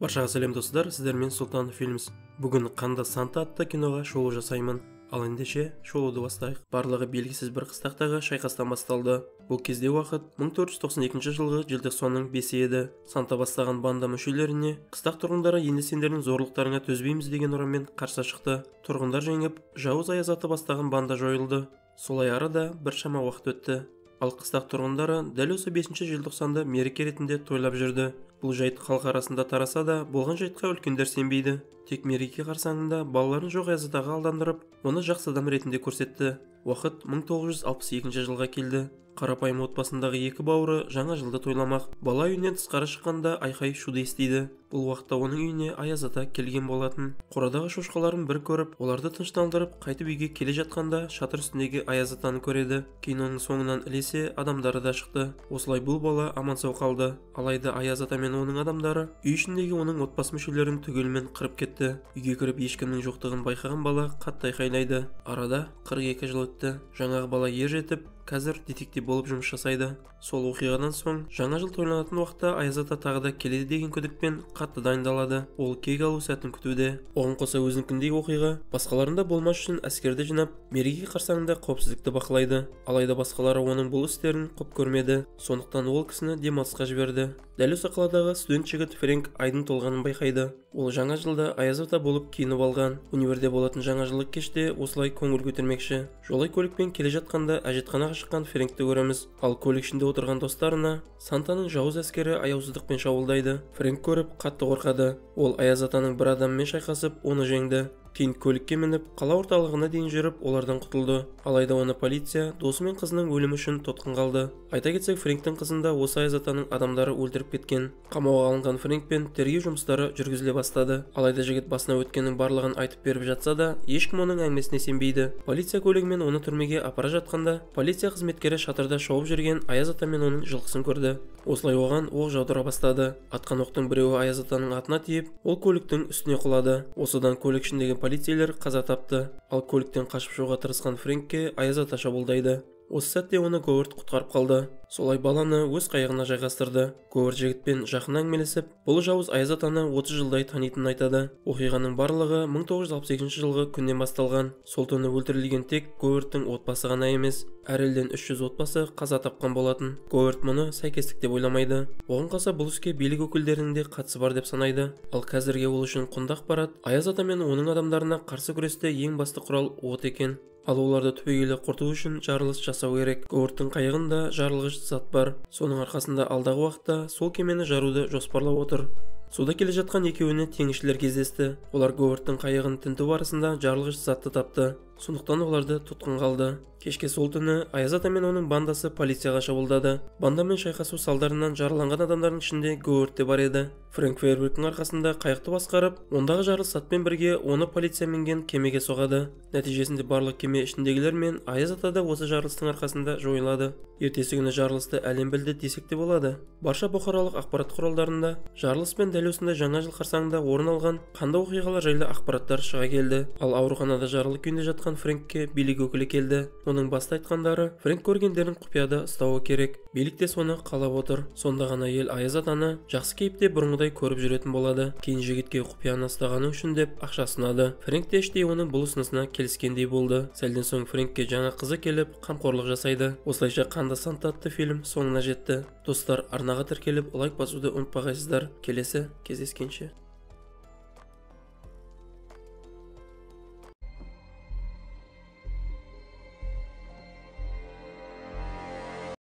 Баршаға сәлем достар, сіздермен Сұлтанов Фильмс. Бүгін Қанда Санта атты киноға шолу жасаймын. Ал ендеше шолуды бастайық. Барлығы белгісіз бір қыстақтағы шайқастан басталды. Бұл кезде уақыт 1492 жылғы желтоқсанның 5-і еді. Санта бастаған банда мүшелеріне қыстақ тұрғындары енді сендердің зорлықтарыңа төзбейміз деген ұранмен қарсы шықты. Тұрғындар жеңіп, жауыз аяз аты бастаған банда жойылды. Солай арада біршама уақыт өтті. Ал қыстақ тұрғындары дәл осы 5 желтоқсанды мереке ретінде тойлап жүрді. Бұл жайт халық арасында тараса да, болған жайтқа үлкендер сенбейді. Тек мереке қарсаңында балаларын жоқ аяз атаға алдандырып, оны жақсы адам ретінде көрсетті. Уақыт 1962 жылға келді. Қарапайым отбасындағы екі бауыры жаңа жылды тойламақ. Бала үйінен тысқары шыққанда айқай шуды естиді. Бұл уақытта оның үйіне аяз ата келген болатын. Қорадағы шошқаларын бір көріп, оларды тыныштандырып, қайтып үйге келе жатқанда шатыр үстіндегі аяз атаны көреді. Кейін оның соңынан ілесе адамдары да шықты. Осылай бұл бала аман сау қалды. Алайда аяз ата мен оның адамдары үй ішіндегі оның отбасы мүшелерін түгелімен қырып кетті. Үйге кіріп ешкімнің жоқтығын байқаған бала қатты айқайлайды. Арада 42 жыл өтті. Жаңағы бала ер жетіп, қазір детектив болып жұмыс жасайды. Сол оқиғадан соң жаңа жыл тойланатын уақытта аяз ата тағы да келеді деген күдікпен қатты дайындалады. Ол кек алу сәтін күтуде. Оған қоса өзінікіндей оқиға басқаларында болмас үшін әскерді жинап, мереке қарсаңында қауіпсіздікті бақылайды. Алайда басқалары оның бұл істерін құп көрмеді. Сондықтан ол кісіні демалысқа жіберді. Дәл осы қаладағы студент жігіт Фрэнк айдың толғанын байқайды. Ол жаңа жылда аяз ата болып киініп алған. Универде болатын жаңа жылдық кеште осылай көңіл көтермекші. Жолай көлікпен келе жатқанда әжетханаға шыққан Фрэнкті көреміз. Ал көлік ішінде отырған достарына Сантаның жауыз әскері аяусыздықпен шабуылдайды. Фрэнк көріп қатты қорқады. Ол аяз атаның бір адаммен шайқасып, оны жеңді. Кейін көлікке мініп, қала орталығына дейін жүріп, олардан құтылды. Алайда оны полиция досы мен қызының өлімі үшін тұтқын қалды. Айта кетсек, Фрэнктің қызын да осы аяз атаның адамдары өлтіріп кеткен. Қамауға алынған Фрэнкпен тергеу жұмыстары жүргізіле бастады. Алайда жігіт басына өткеннің барлығын айтып беріп жатса да, ешкім оның әңгімесіне сенбейді. Полиция көлігімен оны түрмеге апара жатқанда, полиция қызметкері шатырда шауып жүрген аяз ата мен оның жылқысын көрді. Осылай оған оқ жаудыра бастады. Атқан оқтың біреуі аяз атаның атына тиіп, ол көліктің үстіне құлады. Осыдан көлік ішіндегі полицейлер қаза тапты. Ал көліктен қашып шығуға тырысқан Фрэнкке аяз ата шабуылдайды. Осы сәтте оны Говард құтқарып қалды. Солай баланы өз қайығына жайғастырды. Говард жігітпен жақын әңгімелесіп, бұл жауыз аяз атаны 30 жылдай танитынын айтады. Оқиғаның барлығы 1962 жылғы күннен басталған. Сол түні өлтірілген тек Говардтың отбасы ғана емес, әр елден 300 отбасы қаза тапқан болатын. Говард мұны сәйкестік деп ойламайды. Оған қоса бұл іске билік өкілдерінің де қатысы бар деп санайды. Ал қазірге ол үшін құнды ақпарат аяз ата мен оның адамдарына қарсы күресте ең басты құрал от екен. Ал оларды түбегейлі құрту үшін жарылыс жасау керек. Говардтың қайығында жарылғыш зат бар. Соның арқасында алдағы уақытта сол кемені жаруды жоспарлап отыр. Суда келе жатқан екеуіне теңізшілер кездесті. Олар Говардтың қайығын тінту барысында жарылғыш затты тапты. Сондықтан оларды тұтқын қалды. Кешке сол түні аяз ата мен оның бандасы полицияға шабуылдады. Бандамен шайқасу салдарынан жараланған адамдардың ішінде Говард те бар еді. Фрэнк фейерверктің арқасында қайықты басқарып, ондағы жарылыс затпен бірге оны полиция мінген кемеге соғады. Нәтижесінде барлық кеме ішіндегілер мен аяз ата да осы жарылыстың арқасында жойылады. Ертесі күні жарылысты әлем білді десек те болады. Барша бұқаралық ақпарат құралдарында жарылыс пен дәл осындай жаңа жыл қарсаңында орын алған қанды оқиғалар жайлы ақпараттар шыға келді. Ал ауруханада жарылы күйінде жатқан Фрэнкке билік өкілі келді. Оның басты айтқандары, Фрэнк көргендерін құпияда ұстауы керек. Билік те соны қалап отыр. Сонда ғана ел аяз атаны жақсы кейіпте бұрынғыдай көріп жүретін болады. Кейін жігітке құпияны ұстағаны үшін деп ақша ұсынады. Фрэнк те іштей оның бұл ұсынысына келіскендей болды. Сәлден соң Фрэнкке жаңа қызы келіп, қамқорлық жасайды. Осылайша Қанда Санта атты фильм соңына жетті. Достар, арнаға тіркеліп лайк басуды ұмытпағайсыздар. Келесі кездескенше.